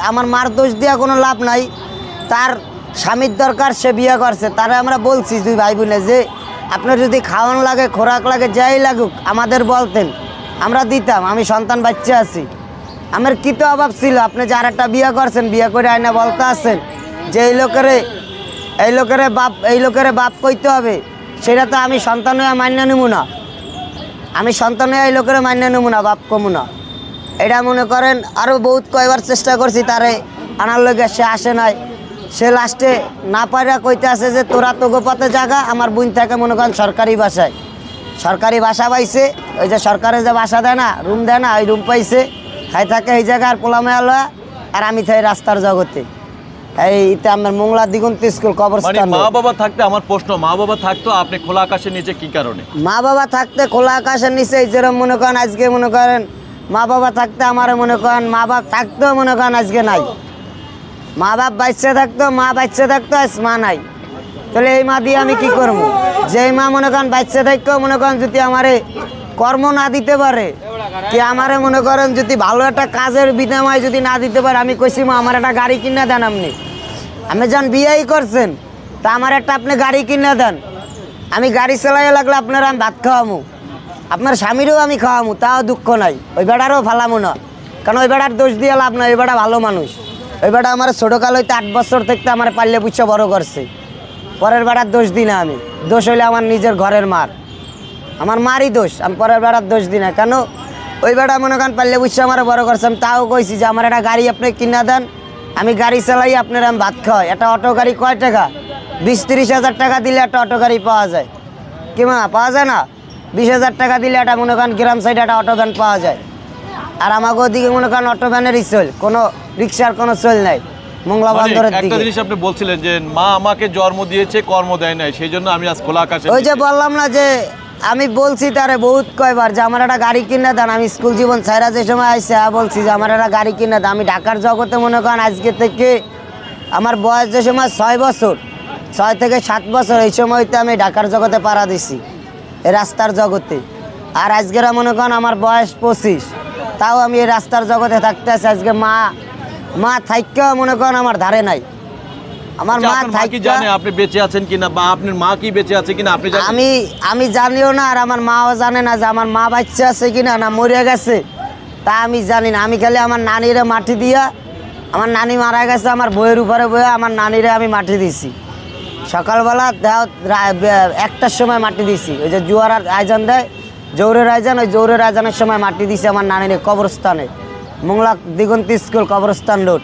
আমার মার দোষ দেওয়া কোনো লাভ নাই। তার স্বামীর দরকার, সে বিয়ে করছে, তারা আমরা বলছি দুই ভাই বোনে যে আপনার যদি খাওয়ান লাগে, খোরাক লাগে, যাই লাগুক আমাদের বলতেন, আমরা দিতাম। আমি সন্তান বাচ্চা আছি, আমার কি তো অভাব ছিল। আপনি যে আর একটা বিয়ে করছেন, বিয়ে করে আয়না বলতে আসছেন যে এই লোকেরে বাপ কইতে হবে, সেটা তো আমি সন্তান হয়ে মান্য নেব না। আমি সন্তান হয়ে এই লোকের মান্য নেব না, বাপ কমু না। এটা মনে করেন আরও বহুত কয়বার চেষ্টা করছি তারে আনার লগে, সে আসে নাই। সে লাস্টে না পারা কইতে আছে যে তোরা তো গোপথে জায়গা, আমার বোন থাকে মনে করেন সরকারি বাসায়, সরকারি বাসা পাইছে। ওই যে সরকারে যে বাসা দেয় না, রুম দেয় না, ওই রুম পাইছে, খাই থাকে এই জায়গার পোলামেয়ালা। আর আমি থাকি রাস্তার জগতে, এইটা আমার মোংলা দিগন্ত স্কুল কবরস্থান। মা বাবা থাকতে, আমার প্রশ্ন, মা বাবা থাকতো আপনি খোলা আকাশের নিচে কি কারণে? মা বাবা থাকতে খোলা আকাশের নিচে, যেরকম মনে করেন আজকে মনে করেন মা বাবা থাকতে আমার মনে করেন, মা বাপ থাকতেও মনে করেন আজকে নাই। মা বাপ বাচ্চা থাকতো, মা বাচ্চা থাকতো, আজ মা নাই। তাহলে এই মা দিয়ে আমি কি করবো? যেই মা মনে করেন বাচ্চা থাকতেও মনে করেন যদি আমারে কর্ম না দিতে পারে, কি আমারে মনে করেন যদি ভালো একটা কাজের বিনিময় যদি না দিতে পারে, আমি কইছি মা আমার একটা গাড়ি কিনে দেন। আপনি যখন বিয়েই করছেন তা আমার একটা আপনি গাড়ি কিনে দেন, আমি গাড়ি চালাই লাগলে আপনার আমি ভাত খাওয়ামু, আপনার স্বামীরও আমি খাওয়ামু, তাও দুঃখ নাই। ওই বেড়ারও ফালামু না, কারণ ওই বেড়ার দোষ দিয়ে লাভ নয়। ওই বেড়া ভালো মানুষ। ওই বেড়া আমার ছোটোকাল হইতে 8 বছর থেকে আমার পাল্লে পুষে বড় করছে। পরের বেড়ার দোষ দিই না আমি, দোষ হইলে আমার নিজের ঘরের মার, আমার মারই দোষ। আমি পরের বেড়ার দোষ দিই না, কেন ওই বেড়া মনে করেন পাল্লে পুষে আমার বড় করছে। আমি তাও কইছি যে আমার একটা গাড়ি আপনি কিনে দেন, আমি গাড়ি চালাই, আপনার আমি ভাত খাওয়াই। একটা অটো গাড়ি কয় টাকা? 20-30 হাজার টাকা দিলে একটা অটো গাড়ি পাওয়া যায়, কি মা পাওয়া যায় না? 20 হাজার টাকা দিলে একটা মনে করেন গ্রাম সাইডে একটা অটো ভ্যান পাওয়া যায়। আর আমাকে ওদিকে মনে করেন অটো ভ্যানেরই চল, কোনো রিক্সার কোনো চল নাই মোংলা বন্দরের দিকে। একটা জিনিস আপনি বলছিলেন যে মা আমাকে জন্ম দিয়েছে, কর্ম দেয় নাই, সেই জন্য আমি আজ খোলা আকাশে। ওই যে বললাম না যে আমি বলছি তারে বহুত কয়বার যে আমার একটা গাড়ি কিনে দেন। আমি স্কুল জীবন ছাইরা যে সময় আইসে বলছি যে আমার একটা গাড়ি কিনে দেন। আমি ঢাকার জগতে মনে করেন আজকে থেকে আমার বয়স যে সময় 6 বছর, 6 থেকে 7 বছর, এই সময়তে আমি ঢাকার জগতে পাড়া দিছি, এই রাস্তার জগতে। আর আজকেরা মনে করেন আমার বয়স 25, তাও আমি এই রাস্তার জগতে থাকতে আছি। আজকে মা থাইকা মনে করেন আমার ধারে নাই। আমার মা কি জানে আপনি বেঁচে আছেন কিনা, বা আপনার মা কি বেঁচে আছে কিনা আপনি জানেন? আমি জানিও না, আর আমার মাও জানে না যে আমার মা বাচ্চা আছে কিনা, না মরে গেছে, তা আমি জানি না। আমি খালি আমার নানিরে মাটি দিয়া, আমার নানি মারা গেছে, আমার বইয়ের উপরে বয়ে আমার নানিরে আমি মাটি দিছি। সকালবেলা 1টার সময় মাটি দিছি। ওই যে জুয়ার আয়োজন দেয়, জৌরের আয়োজন, ওই জৌরের আয়োজনের সময় মাটি দিছি আমার নানিরে কবরস্থানে, মোংলা দিগন্ত স্কুল কবরস্থান রোড।